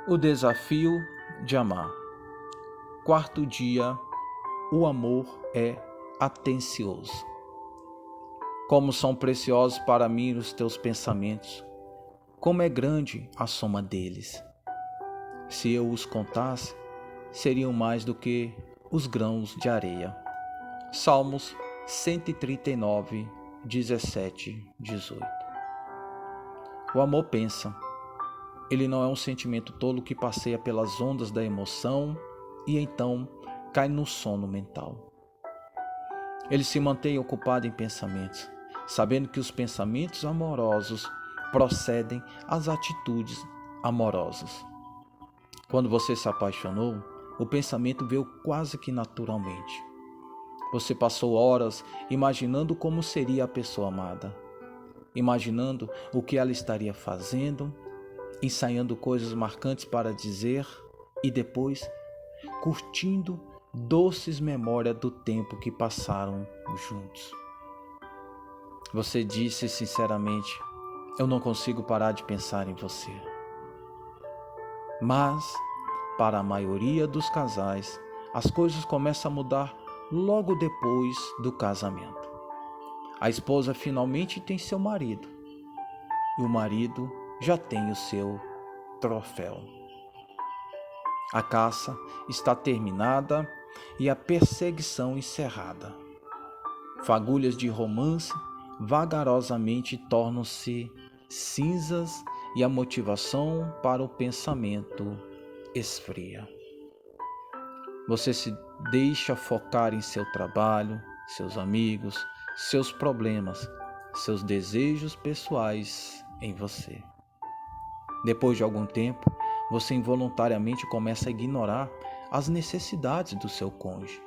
O desafio de amar. Quarto dia, o amor é atencioso. Como são preciosos para mim os teus pensamentos, como é grande a soma deles. Se eu os contasse, seriam mais do que os grãos de areia. Salmos 139, 17, 18. O amor pensa. Ele não é um sentimento tolo que passeia pelas ondas da emoção e então cai no sono mental. Ele se mantém ocupado em pensamentos, sabendo que os pensamentos amorosos procedem às atitudes amorosas. Quando você se apaixonou, o pensamento veio quase que naturalmente. Você passou horas imaginando como seria a pessoa amada, imaginando o que ela estaria fazendo, ensaiando coisas marcantes para dizer e depois curtindo doces memórias do tempo que passaram juntos. Você disse sinceramente: eu não consigo parar de pensar em você. Mas, para a maioria dos casais, as coisas começam a mudar logo depois do casamento. A esposa finalmente tem seu marido e o marido já tem o seu troféu. A caça está terminada e a perseguição encerrada. Fagulhas de romance vagarosamente tornam-se cinzas e a motivação para o pensamento esfria. Você se deixa focar em seu trabalho, seus amigos, seus problemas, seus desejos pessoais em você. Depois de algum tempo, você involuntariamente começa a ignorar as necessidades do seu cônjuge.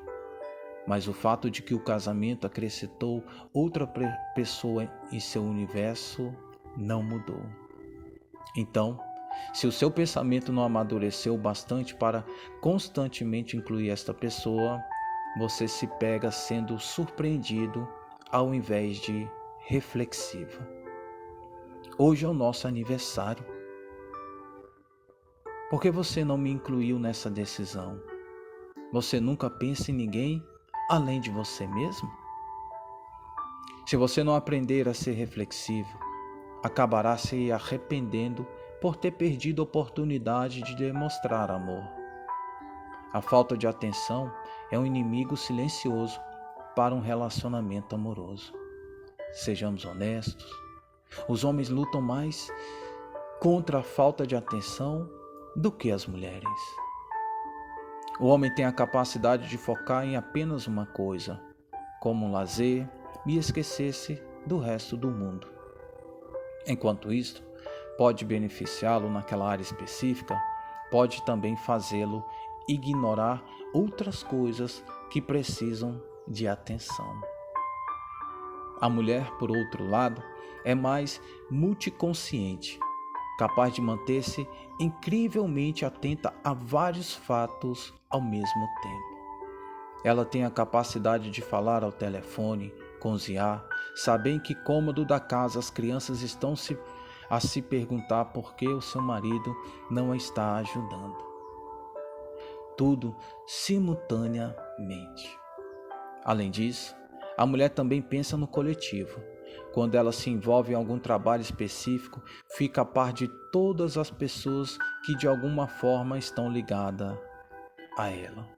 Mas o fato de que o casamento acrescentou outra pessoa em seu universo não mudou. Então, se o seu pensamento não amadureceu bastante para constantemente incluir esta pessoa, você se pega sendo surpreendido ao invés de reflexivo. Hoje é o nosso aniversário. Por que você não me incluiu nessa decisão? Você nunca pensa em ninguém além de você mesmo? Se você não aprender a ser reflexivo, acabará se arrependendo por ter perdido a oportunidade de demonstrar amor. A falta de atenção é um inimigo silencioso para um relacionamento amoroso. Sejamos honestos, os homens lutam mais contra a falta de atenção do que as mulheres. O homem tem a capacidade de focar em apenas uma coisa, como um lazer, e esquecer-se do resto do mundo. Enquanto isto pode beneficiá-lo naquela área específica, pode também fazê-lo ignorar outras coisas que precisam de atenção. A mulher, por outro lado, é mais multiconsciente, capaz de manter-se incrivelmente atenta a vários fatos ao mesmo tempo. Ela tem a capacidade de falar ao telefone, cozinhar, saber em que cômodo da casa as crianças estão a se perguntar por que o seu marido não a está ajudando. Tudo simultaneamente. Além disso, a mulher também pensa no coletivo. Quando ela se envolve em algum trabalho específico, fica a par de todas as pessoas que de alguma forma estão ligadas a ela.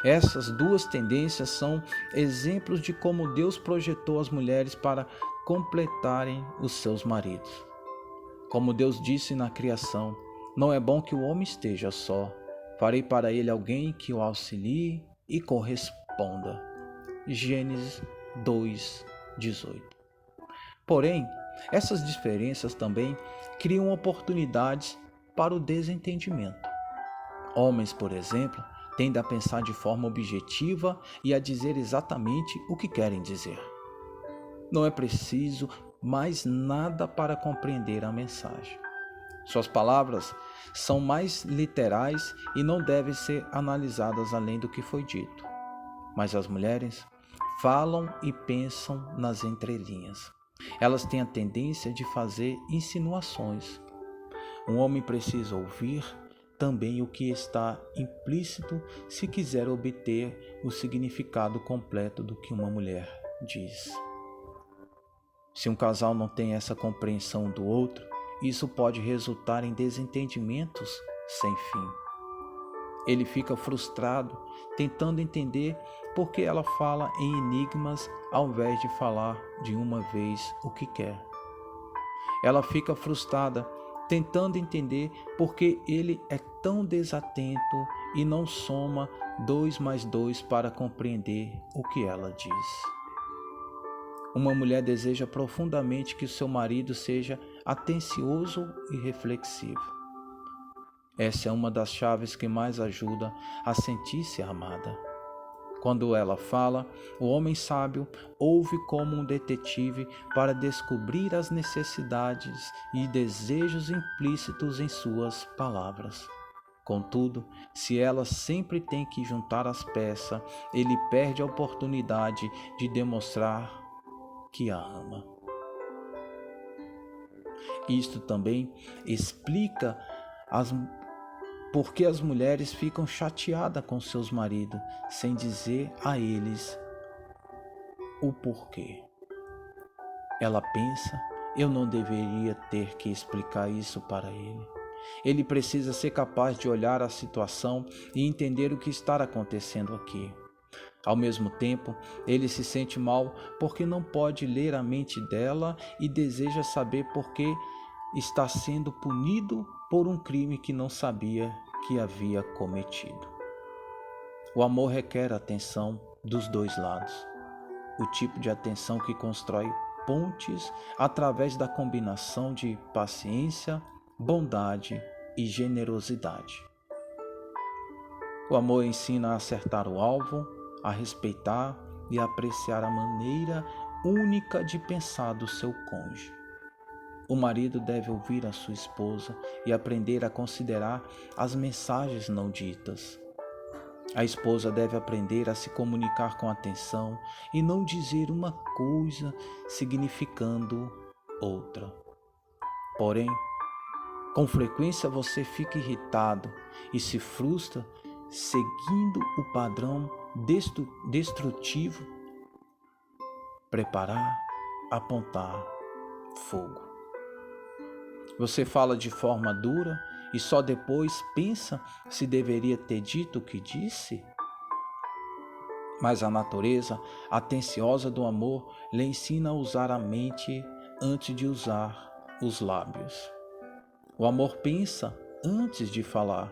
Essas duas tendências são exemplos de como Deus projetou as mulheres para completarem os seus maridos. Como Deus disse na criação: não é bom que o homem esteja só. Farei para ele alguém que o auxilie e corresponda. Gênesis 2:18. Porém, essas diferenças também criam oportunidades para o desentendimento. Homens, por exemplo, tendem a pensar de forma objetiva e a dizer exatamente o que querem dizer. Não é preciso mais nada para compreender a mensagem. Suas palavras são mais literais e não devem ser analisadas além do que foi dito. Mas as mulheres falam e pensam nas entrelinhas. Elas têm a tendência de fazer insinuações. Um homem precisa ouvir também o que está implícito se quiser obter o significado completo do que uma mulher diz. Se um casal não tem essa compreensão do outro, isso pode resultar em desentendimentos sem fim. Ele fica frustrado, tentando entender por que ela fala em enigmas ao invés de falar de uma vez o que quer. Ela fica frustrada, tentando entender por que ele é tão desatento e não soma 2 mais 2 para compreender o que ela diz. Uma mulher deseja profundamente que o seu marido seja atencioso e reflexivo. Essa é uma das chaves que mais ajuda a sentir-se amada. Quando ela fala, o homem sábio ouve como um detetive para descobrir as necessidades e desejos implícitos em suas palavras. Contudo, se ela sempre tem que juntar as peças, ele perde a oportunidade de demonstrar que a ama. Isto também explica por que as mulheres ficam chateadas com seus maridos sem dizer a eles o porquê. Ela pensa, eu não deveria ter que explicar isso para ele. Ele precisa ser capaz de olhar a situação e entender o que está acontecendo aqui. Ao mesmo tempo, ele se sente mal porque não pode ler a mente dela e deseja saber por que está sendo punido por um crime que não sabia que havia cometido. O amor requer atenção dos dois lados, o tipo de atenção que constrói pontes através da combinação de paciência, bondade e generosidade. O amor ensina a acertar o alvo, a respeitar e a apreciar a maneira única de pensar do seu cônjuge. O marido deve ouvir a sua esposa e aprender a considerar as mensagens não ditas. A esposa deve aprender a se comunicar com atenção e não dizer uma coisa significando outra. Porém, com frequência você fica irritado e se frustra seguindo o padrão destrutivo, preparar, apontar fogo. Você fala de forma dura e só depois pensa se deveria ter dito o que disse? Mas a natureza atenciosa do amor lhe ensina a usar a mente antes de usar os lábios. O amor pensa antes de falar.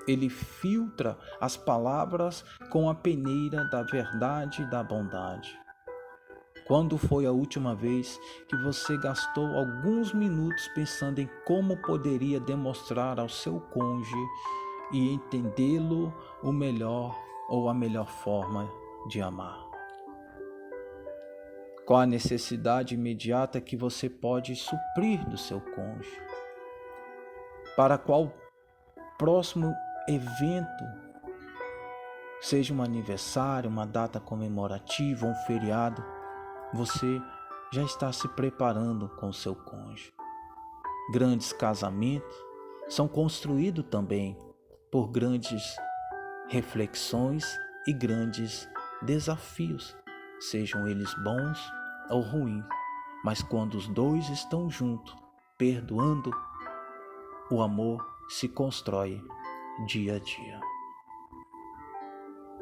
Ele filtra as palavras com a peneira da verdade e da bondade. Quando foi a última vez que você gastou alguns minutos pensando em como poderia demonstrar ao seu cônjuge e entendê-lo o melhor ou a melhor forma de amar? Qual a necessidade imediata que você pode suprir do seu cônjuge? Para qual próximo evento, seja um aniversário, uma data comemorativa, um feriado, você já está se preparando com o seu cônjuge. Grandes casamentos são construídos também por grandes reflexões e grandes desafios, sejam eles bons ou ruins, mas quando os dois estão juntos, perdoando, o amor se constrói dia a dia.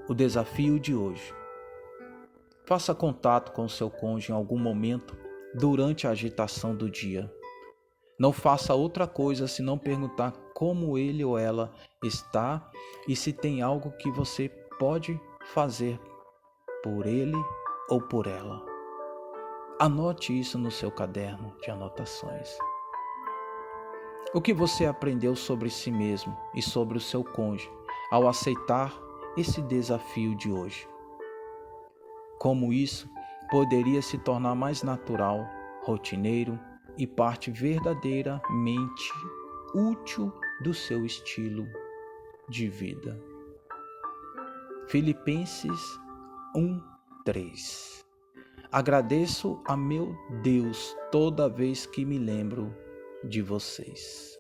O desafio de hoje: faça contato com seu cônjuge em algum momento durante a agitação do dia. Não faça outra coisa senão perguntar como ele ou ela está e se tem algo que você pode fazer por ele ou por ela. Anote isso no seu caderno de anotações. O que você aprendeu sobre si mesmo e sobre o seu cônjuge ao aceitar esse desafio de hoje? Como isso poderia se tornar mais natural, rotineiro e parte verdadeiramente útil do seu estilo de vida. Filipenses 1, 3. Agradeço a meu Deus toda vez que me lembro de vocês.